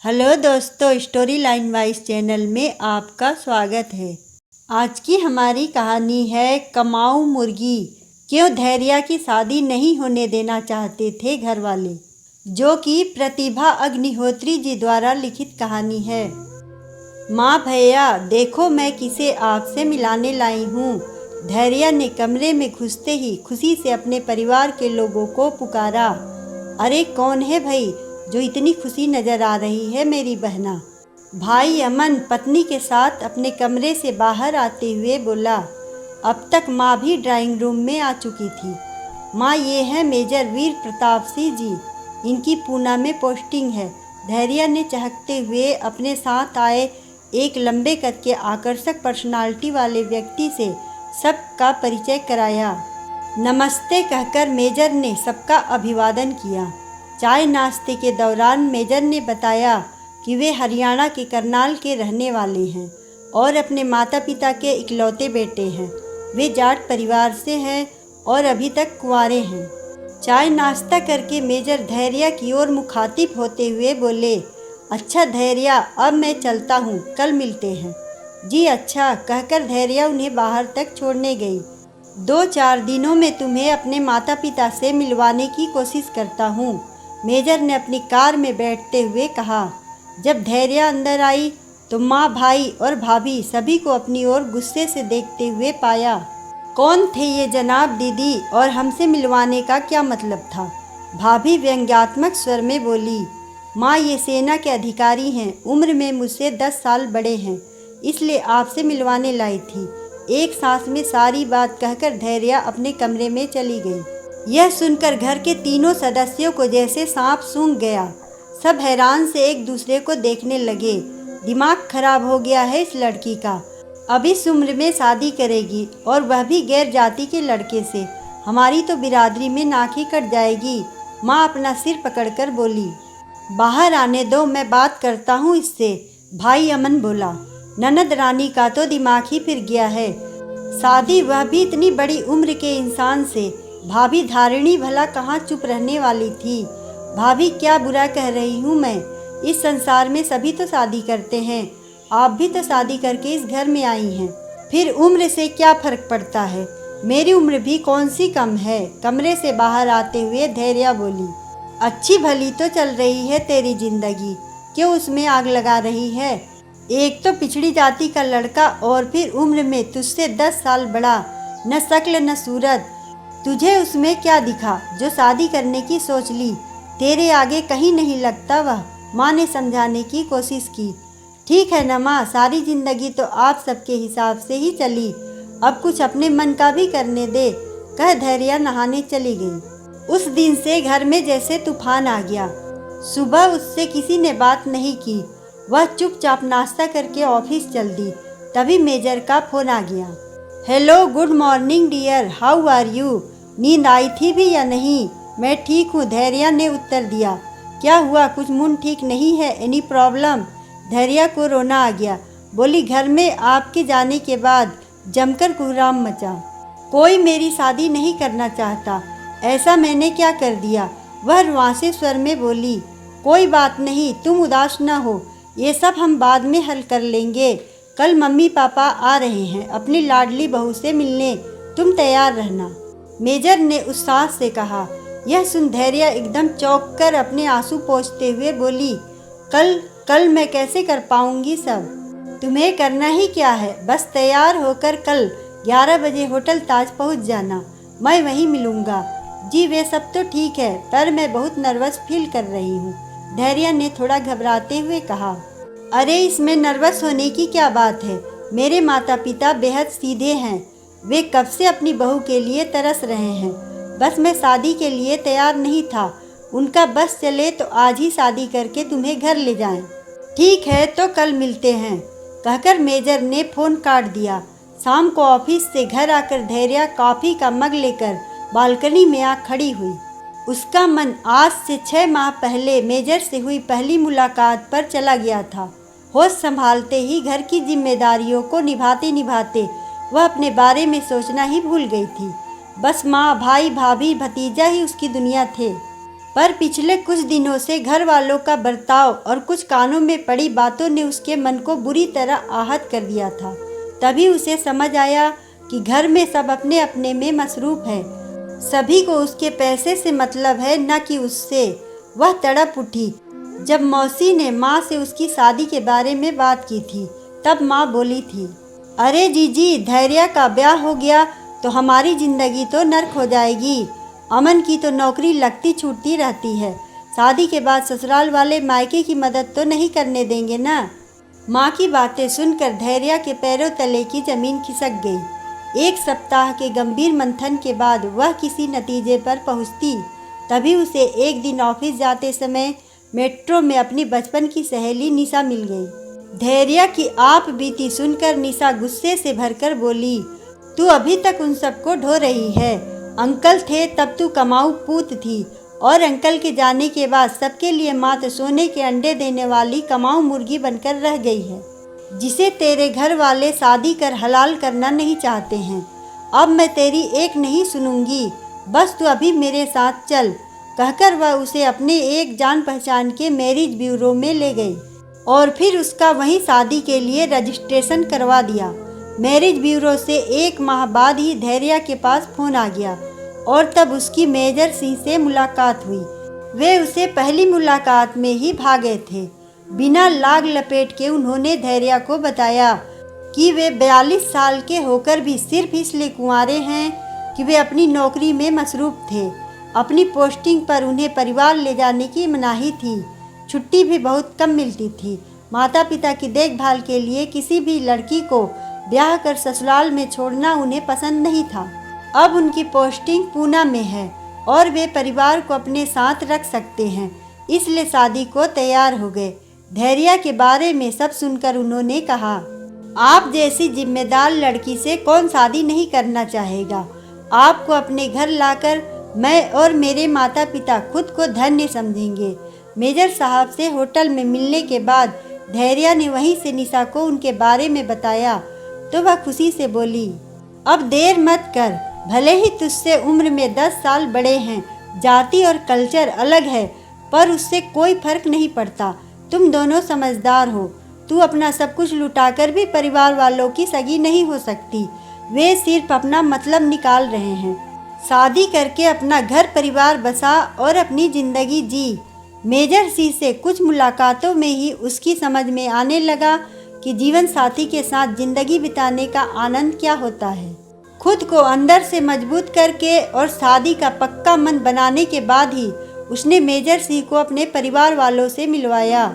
Hello दोस्तों, story line wise channel में आपका स्वागत है। आज की हमारी कहानी है कमाऊ मुर्गी। क्यों धैर्या की शादी नहीं होने देना चाहते थे घर वाले, जो कि प्रतिभा अग्निहोत्री जी द्वारा लिखित कहानी है। माँ भैया देखो, मैं किसे आपसे मिलाने लाई हूँ। धैर्या ने कमरे में घुसते ही खुशी से अपने परिवार के लोगों को पुकारा। अरे कौन है भाई, जो इतनी खुशी नजर आ रही है मेरी बहना। भाई अमन पत्नी के साथ अपने कमरे से बाहर आते हुए बोला। अब तक माँ भी ड्राइंग रूम में आ चुकी थी। माँ, ये है मेजर वीर प्रताप सिंह जी, इनकी पूना में पोस्टिंग है। धैर्या ने चहकते हुए अपने साथ आए एक लंबे कद के आकर्षक पर्सनालिटी वाले व्यक्ति से सबका परिचय कराया। नमस्ते कहकर मेजर ने सबका अभिवादन किया। चाय नाश्ते के दौरान मेजर ने बताया कि वे हरियाणा के करनाल के रहने वाले हैं और अपने माता पिता के इकलौते बेटे हैं। वे जाट परिवार से हैं और अभी तक कुंवारे हैं। चाय नाश्ता करके मेजर धैर्या की ओर मुखातिब होते हुए बोले, अच्छा धैर्या, अब मैं चलता हूँ, कल मिलते हैं। जी अच्छा कहकर धैर्या उन्हें बाहर तक छोड़ने गई। 2-4 दिनों में तुम्हें अपने माता पिता से मिलवाने की कोशिश करता हूँ, मेजर ने अपनी कार में बैठते हुए कहा। जब धैर्या अंदर आई तो माँ, भाई और भाभी सभी को अपनी ओर गुस्से से देखते हुए पाया। कौन थे ये जनाब दीदी और हमसे मिलवाने का क्या मतलब था? भाभी व्यंग्यात्मक स्वर में बोली। माँ, ये सेना के अधिकारी हैं, उम्र में मुझसे 10 साल बड़े हैं, इसलिए आपसे मिलवाने लाई थी। एक सांस में सारी बात कहकर धैर्या अपने कमरे में चली गई। यह सुनकर घर के तीनों सदस्यों को जैसे सांप सूंघ गया। सब हैरान से एक दूसरे को देखने लगे। दिमाग खराब हो गया है इस लड़की का, अब इस उम्र में शादी करेगी और वह भी गैर जाति के लड़के से। हमारी तो बिरादरी में नाक ही कट जाएगी। माँ अपना सिर पकड़कर बोली। बाहर आने दो, मैं बात करता हूँ इससे, भाई अमन बोला। ननद रानी का तो दिमाग ही फिर गया है, शादी वह भी इतनी बड़ी उम्र के इंसान से। भाभी धारिणी भला कहाँ चुप रहने वाली थी। भाभी, क्या बुरा कह रही हूँ मैं? इस संसार में सभी तो शादी करते हैं, आप भी तो शादी करके इस घर में आई हैं, फिर उम्र से क्या फर्क पड़ता है? मेरी उम्र भी कौन सी कम है? कमरे से बाहर आते हुए धैर्या बोली। अच्छी भली तो चल रही है तेरी जिंदगी, क्यों उसमें आग लगा रही है? एक तो पिछड़ी जाति का लड़का और फिर उम्र में तुझसे 10 साल बड़ा, न शक्ल न सूरत। तुझे उसमें क्या दिखा जो शादी करने की सोच ली? तेरे आगे कहीं नहीं लगता वह, माँ ने समझाने की कोशिश की। ठीक है न माँ, सारी जिंदगी तो आप सबके हिसाब से ही चली, अब कुछ अपने मन का भी करने दे, कह धैर्या नहाने चली गई। उस दिन से घर में जैसे तूफान आ गया। सुबह उससे किसी ने बात नहीं की, वह चुपचाप नाश्ता करके ऑफिस चल दी। तभी मेजर का फोन आ गया। Hello, good morning dear, how are you? नींद आई थी भी या नहीं? मैं ठीक हूँ, धैर्या ने उत्तर दिया। क्या हुआ, कुछ मूड ठीक नहीं है? Any problem? धैर्या को रोना आ गया। बोली, घर में आपके जाने के बाद जमकर कोहराम मचा। कोई मेरी शादी नहीं करना चाहता, ऐसा मैंने क्या कर दिया? वह रुआंसे स्वर में बोली। कोई बात नहीं, तुम उदास न हो, ये सब हम बाद में हल कर लेंगे। कल मम्मी पापा आ रहे हैं अपनी लाडली बहू से मिलने, तुम तैयार रहना, मेजर ने उत्साह से कहा। यह सुन धैर्या एकदम चौंक कर अपने आंसू पोंछते हुए बोली, कल मैं कैसे कर पाऊंगी सब? तुम्हें करना ही क्या है, बस तैयार होकर कल 11 बजे होटल ताज पहुंच जाना, मैं वहीं मिलूंगा। जी वे सब तो ठीक है, पर मैं बहुत नर्वस फील कर रही हूँ, धैर्या ने थोड़ा घबराते हुए कहा। अरे इसमें नर्वस होने की क्या बात है? मेरे माता पिता बेहद सीधे हैं, वे कब से अपनी बहू के लिए तरस रहे हैं। बस मैं शादी के लिए तैयार नहीं था, उनका बस चले तो आज ही शादी करके तुम्हें घर ले जाएं। ठीक है तो कल मिलते हैं, कहकर मेजर ने फोन काट दिया। शाम को ऑफिस से घर आकर धैर्या कॉफी का मग लेकर बालकनी में आ खड़ी हुई। उसका मन आज से 6 माह पहले मेजर से हुई पहली मुलाकात पर चला गया था। होश संभालते ही घर की जिम्मेदारियों को निभाते निभाते वह अपने बारे में सोचना ही भूल गई थी। बस माँ, भाई, भाभी, भतीजा ही उसकी दुनिया थे। पर पिछले कुछ दिनों से घर वालों का बर्ताव और कुछ कानों में पड़ी बातों ने उसके मन को बुरी तरह आहत कर दिया था। तभी उसे समझ आया कि घर में सब अपने अपने में मसरूफ है, सभी को उसके पैसे से मतलब है, न कि उससे। वह तड़प उठी जब मौसी ने माँ से उसकी शादी के बारे में बात की थी। तब माँ बोली थी, अरे जीजी, धैर्य का ब्याह हो गया तो हमारी ज़िंदगी तो नर्क हो जाएगी। अमन की तो नौकरी लगती छूटती रहती है, शादी के बाद ससुराल वाले मायके की मदद तो नहीं करने देंगे ना। माँ की बातें सुनकर धैर्य के पैरों तले की ज़मीन खिसक गई। 1 सप्ताह के गंभीर मंथन के बाद वह किसी नतीजे पर पहुँचती। तभी उसे एक दिन ऑफिस जाते समय मेट्रो में अपनी बचपन की सहेली निशा मिल गई। धैर्य की आप बीती सुनकर निशा गुस्से से भरकर बोली, तू अभी तक उन सबको ढो रही है। अंकल थे तब तू कमाऊ पूत थी, और अंकल के जाने के बाद सबके लिए मात्र सोने के अंडे देने वाली कमाऊ मुर्गी बनकर रह गई है, जिसे तेरे घर वाले शादी कर हलाल करना नहीं चाहते हैं। अब मैं तेरी एक नहीं सुनूंगी, बस तू अभी मेरे साथ चल। कहकर वह उसे अपने एक जान पहचान के मैरिज ब्यूरो में ले गई और फिर उसका वहीं शादी के लिए रजिस्ट्रेशन करवा दिया। मैरिज ब्यूरो से 1 माह बाद ही धैर्य के पास फ़ोन आ गया और तब उसकी मेजर सिंह से मुलाकात हुई। वे उसे पहली मुलाकात में ही भागे थे। बिना लाग लपेट के उन्होंने धैर्य को बताया कि वे 42 साल के होकर भी सिर्फ इसलिए कुंवारे हैं कि वे अपनी नौकरी में मसरूफ़ थे। अपनी पोस्टिंग पर उन्हें परिवार ले जाने की मनाही थी, छुट्टी भी बहुत कम मिलती थी। माता पिता की देखभाल के लिए किसी भी लड़की को ब्याह कर ससुराल में छोड़ना उन्हें पसंद नहीं था। अब उनकी पोस्टिंग पूना में है और वे परिवार को अपने साथ रख सकते हैं, इसलिए शादी को तैयार हो गए। धैर्य के बारे में सब सुनकर उन्होंने कहा, आप जैसी जिम्मेदार लड़की से कौन शादी नहीं करना चाहेगा। आपको अपने घर लाकर मैं और मेरे माता पिता खुद को धन्य समझेंगे। मेजर साहब से होटल में मिलने के बाद धैर्य ने वहीं से निशा को उनके बारे में बताया तो वह खुशी से बोली, अब देर मत कर, भले ही तुझसे उम्र में 10 साल बड़े हैं, जाति और कल्चर अलग है, पर उससे कोई फर्क नहीं पड़ता। तुम दोनों समझदार हो। तू अपना सब कुछ लुटाकर भी परिवार वालों की सगी नहीं हो सकती। वे सिर्फ अपना मतलब निकाल रहे हैं। शादी करके अपना घर परिवार बसा और अपनी ज़िंदगी जी। मेजर सी से कुछ मुलाकातों में ही उसकी समझ में आने लगा कि जीवन साथी के साथ ज़िंदगी बिताने का आनंद क्या होता है। खुद को अंदर से मजबूत करके और शादी का पक्का मन बनाने के बाद ही उसने मेजर सी को अपने परिवार वालों से मिलवाया।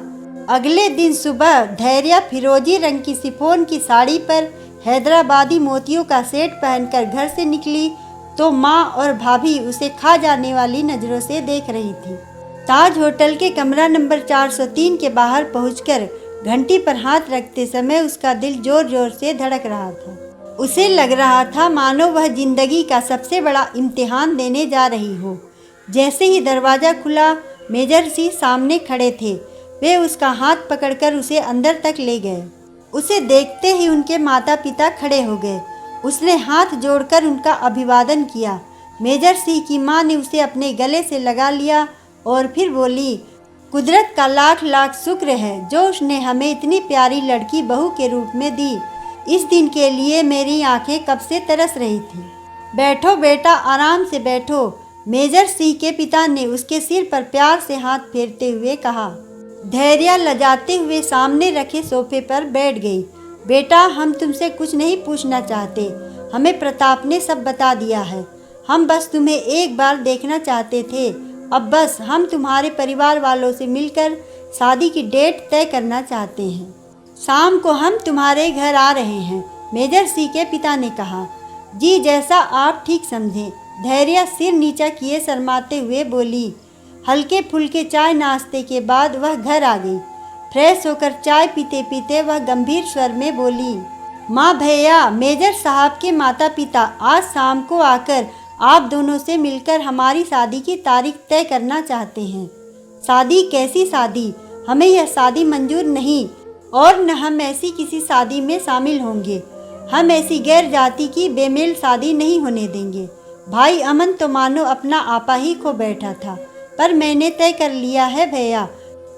अगले दिन सुबह धैर्य फिरोजी रंग की शिफॉन की साड़ी पर हैदराबादी मोतियों का सेट पहनकर घर से निकली तो माँ और भाभी उसे खा जाने वाली नज़रों से देख रही थी। ताज होटल के कमरा नंबर 403 के बाहर पहुंचकर घंटी पर हाथ रखते समय उसका दिल जोर जोर से धड़क रहा था। उसे लग रहा था मानो वह जिंदगी का सबसे बड़ा इम्तिहान देने जा रही हो। जैसे ही दरवाज़ा खुला, मेजर सी सामने खड़े थे। वे उसका हाथ पकड़कर उसे अंदर तक ले गए। उसे देखते ही उनके माता पिता खड़े हो गए। उसने हाथ जोड़कर उनका अभिवादन किया। मेजर सी की माँ ने उसे अपने गले से लगा लिया और फिर बोली, कुदरत का लाख लाख शुक्र है जो उसने हमें इतनी प्यारी लड़की बहू के रूप में दी। इस दिन के लिए मेरी आंखें कब से तरस रही थी। बैठो बेटा, आराम से बैठो। मेजर सी के पिता ने उसके सिर पर प्यार से हाथ फेरते हुए कहा। धैर्य लजाते हुए सामने रखे सोफे पर बैठ गई। बेटा, हम तुमसे कुछ नहीं पूछना चाहते, हमें प्रताप ने सब बता दिया है। हम बस तुम्हें एक बार देखना चाहते थे। अब बस हम तुम्हारे परिवार वालों से मिलकर शादी की डेट तय करना चाहते हैं। शाम को हम तुम्हारे घर आ रहे हैं, मेजर सी के पिता ने कहा। जी, जैसा आप ठीक समझें। धैर्य सिर नीचा किए शर्माते हुए बोली। हल्के फुल्के चाय नाश्ते के बाद वह घर आ गई। फ्रेश होकर चाय पीते पीते वह गंभीर स्वर में बोली, माँ भैया, मेजर साहब के माता पिता आज शाम को आकर आप दोनों से मिलकर हमारी शादी की तारीख तय करना चाहते हैं। शादी? कैसी शादी? हमें यह शादी मंजूर नहीं और न हम ऐसी किसी शादी में शामिल होंगे। हम ऐसी गैर जाति की बेमेल शादी नहीं होने देंगे। भाई अमन तो मानो अपना आपा ही खो बैठा था, पर मैंने तय कर लिया है भैया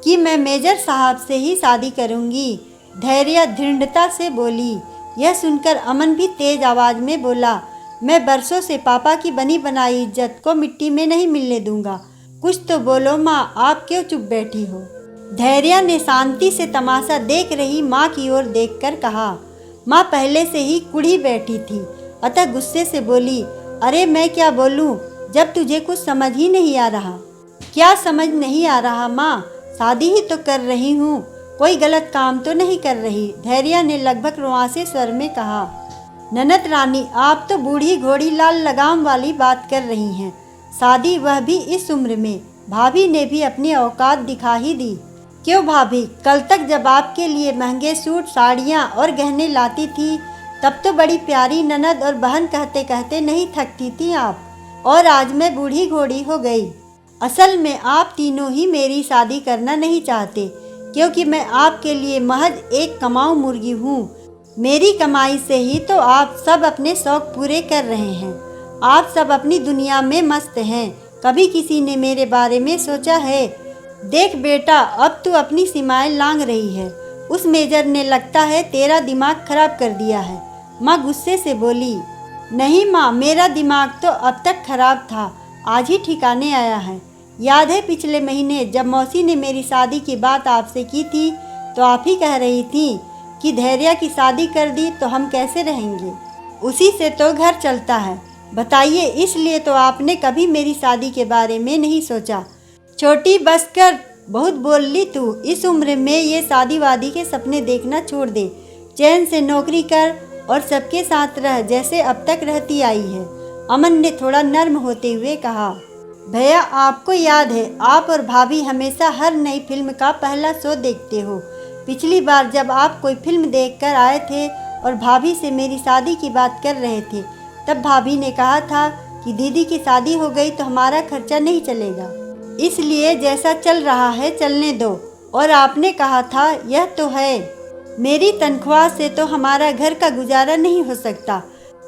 कि मैं मेजर साहब से ही शादी करूंगी। धैर्या दृढ़ता से बोली। यह सुनकर अमन भी तेज आवाज में बोला, मैं बरसों से पापा की बनी बनाई इज्जत को मिट्टी में नहीं मिलने दूंगा। कुछ तो बोलो माँ, आप क्यों चुप बैठी हो? धैर्या ने शांति से तमाशा देख रही माँ की ओर देखकर कहा। माँ पहले से ही कुढ़ी बैठी थी, अतः गुस्से से बोली, अरे मैं क्या बोलूँ जब तुझे कुछ समझ ही नहीं आ रहा। क्या समझ नहीं आ रहा माँ? शादी ही तो कर रही हूँ, कोई गलत काम तो नहीं कर रही। धैर्या ने लगभग रुआंसे स्वर में कहा। ननद रानी, आप तो बूढ़ी घोड़ी लाल लगाम वाली बात कर रही हैं। शादी, वह भी इस उम्र में। भाभी ने भी अपनी औकात दिखा ही दी। क्यों भाभी, कल तक जब आपके लिए महंगे सूट, साड़ियाँ और गहने लाती थी तब तो बड़ी प्यारी ननद और बहन कहते कहते नहीं थकती थी आप, और आज मैं बूढ़ी घोड़ी हो गई। असल में आप तीनों ही मेरी शादी करना नहीं चाहते, क्योंकि मैं आपके लिए महज एक कमाऊ मुर्गी हूँ। मेरी कमाई से ही तो आप सब अपने शौक पूरे कर रहे हैं। आप सब अपनी दुनिया में मस्त हैं। कभी किसी ने मेरे बारे में सोचा है? देख बेटा, अब तू अपनी सीमाएं लांघ रही है। उस मेजर ने लगता है तेरा दिमाग खराब कर दिया है। माँ गुस्से से बोली। नहीं माँ, मेरा दिमाग तो अब तक खराब था, आज ही ठिकाने आया है। याद है पिछले महीने जब मौसी ने मेरी शादी की बात आपसे की थी तो आप ही कह रही थी कि धैर्या की शादी कर दी तो हम कैसे रहेंगे? उसी से तो घर चलता है। बताइए, इसलिए तो आपने कभी मेरी शादी के बारे में नहीं सोचा। छोटी बस कर, बहुत बोल ली तू। इस उम्र में ये शादी वादी के सपने देखना छोड़ दे। चैन से नौकरी कर और सबके साथ रह जैसे अब तक रहती आई है। अमन ने थोड़ा नर्म होते हुए कहा। भैया, आपको याद है आप और भाभी हमेशा हर नई फिल्म का पहला शो देखते हो। पिछली बार जब आप कोई फिल्म देखकर आए थे और भाभी से मेरी शादी की बात कर रहे थे, तब भाभी ने कहा था कि दीदी की शादी हो गई तो हमारा खर्चा नहीं चलेगा, इसलिए जैसा चल रहा है चलने दो। और आपने कहा था यह तो है, मेरी तनख्वाह से तो हमारा घर का गुजारा नहीं हो सकता,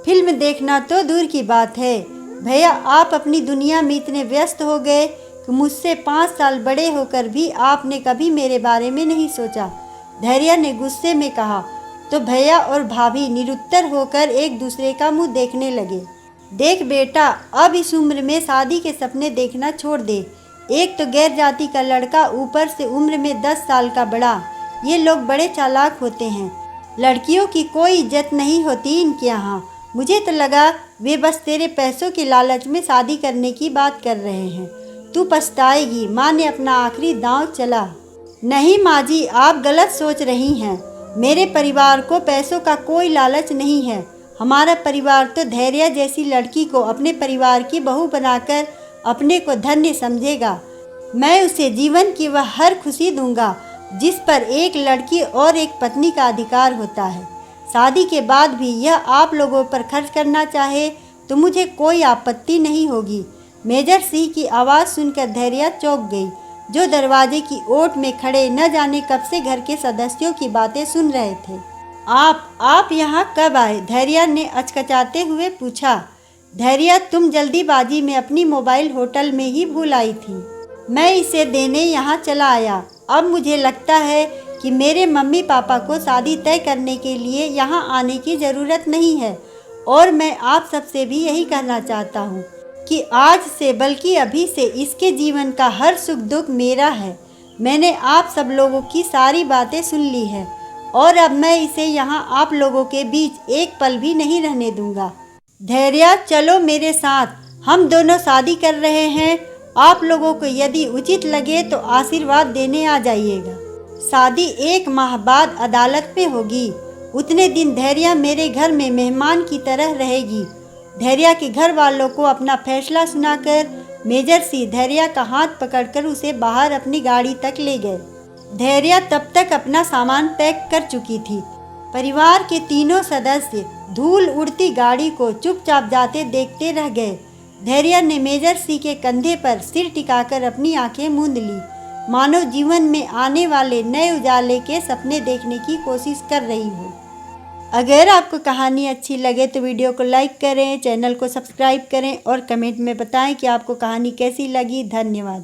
फिल्म देखना तो दूर की बात है। भैया, आप अपनी दुनिया में इतने व्यस्त हो गए कि मुझसे 5 साल बड़े होकर भी आपने कभी मेरे बारे में नहीं सोचा। धैर्या ने गुस्से में कहा। तो भैया और भाभी निरुत्तर होकर एक दूसरे का मुंह देखने लगे। देख बेटा, अब इस उम्र में शादी के सपने देखना छोड़ दे। एक तो गैर जाति का लड़का, ऊपर से उम्र में 10 साल का बड़ा। ये लोग बड़े चालाक होते हैं। लड़कियों की कोई इज्जत नहीं होती इनके यहाँ। मुझे तो लगा वे बस तेरे पैसों के लालच में शादी करने की बात कर रहे हैं। तू पछताएगी। माँ ने अपना आखिरी दांव चला। नहीं माँ जी, आप गलत सोच रही हैं। मेरे परिवार को पैसों का कोई लालच नहीं है। हमारा परिवार तो धैर्या जैसी लड़की को अपने परिवार की बहू बनाकर अपने को धन्य समझेगा। मैं उसे जीवन की वह हर खुशी दूंगा जिस पर एक लड़की और एक पत्नी का अधिकार होता है। शादी के बाद भी यह आप लोगों पर खर्च करना चाहे तो मुझे कोई आपत्ति नहीं होगी। मेजर सिंह की आवाज़ सुनकर धैर्या चौंक गई, जो दरवाजे की ओट में खड़े न जाने कब से घर के सदस्यों की बातें सुन रहे थे। आप यहाँ कब आए? धैर्या ने अचकचाते हुए पूछा। धैर्या, तुम जल्दीबाजी में अपनी मोबाइल होटल में ही भूल आई थी। मैं इसे देने यहाँ चला आया। अब मुझे लगता है कि मेरे मम्मी पापा को शादी तय करने के लिए यहाँ आने की ज़रूरत नहीं है, और मैं आप सबसे भी यही कहना चाहता हूँ कि आज से बल्कि अभी से इसके जीवन का हर सुख दुख मेरा है। मैंने आप सब लोगों की सारी बातें सुन ली है और अब मैं इसे यहाँ आप लोगों के बीच एक पल भी नहीं रहने दूँगा। धैर्या, चलो मेरे साथ, हम दोनों शादी कर रहे हैं। आप लोगों को यदि उचित लगे तो आशीर्वाद देने आ जाइएगा। शादी 1 माह बाद अदालत में होगी। उतने दिन धैर्या मेरे घर में मेहमान की तरह रहेगी। धैर्या के घर वालों को अपना फैसला सुनाकर मेजर सिंह धैर्या का हाथ पकड़कर उसे बाहर अपनी गाड़ी तक ले गए। धैर्या तब तक अपना सामान पैक कर चुकी थी। परिवार के तीनों सदस्य धूल उड़ती गाड़ी को चुपचाप जाते देखते रह गए। धैर्या ने मेजर सिंह के कंधे पर सिर टिकाकर अपनी आंखें मूंद ली, मानो जीवन में आने वाले नए उजाले के सपने देखने की कोशिश कर रही हो। अगर आपको कहानी अच्छी लगे तो वीडियो को लाइक करें, चैनल को सब्सक्राइब करें और कमेंट में बताएं कि आपको कहानी कैसी लगी। धन्यवाद।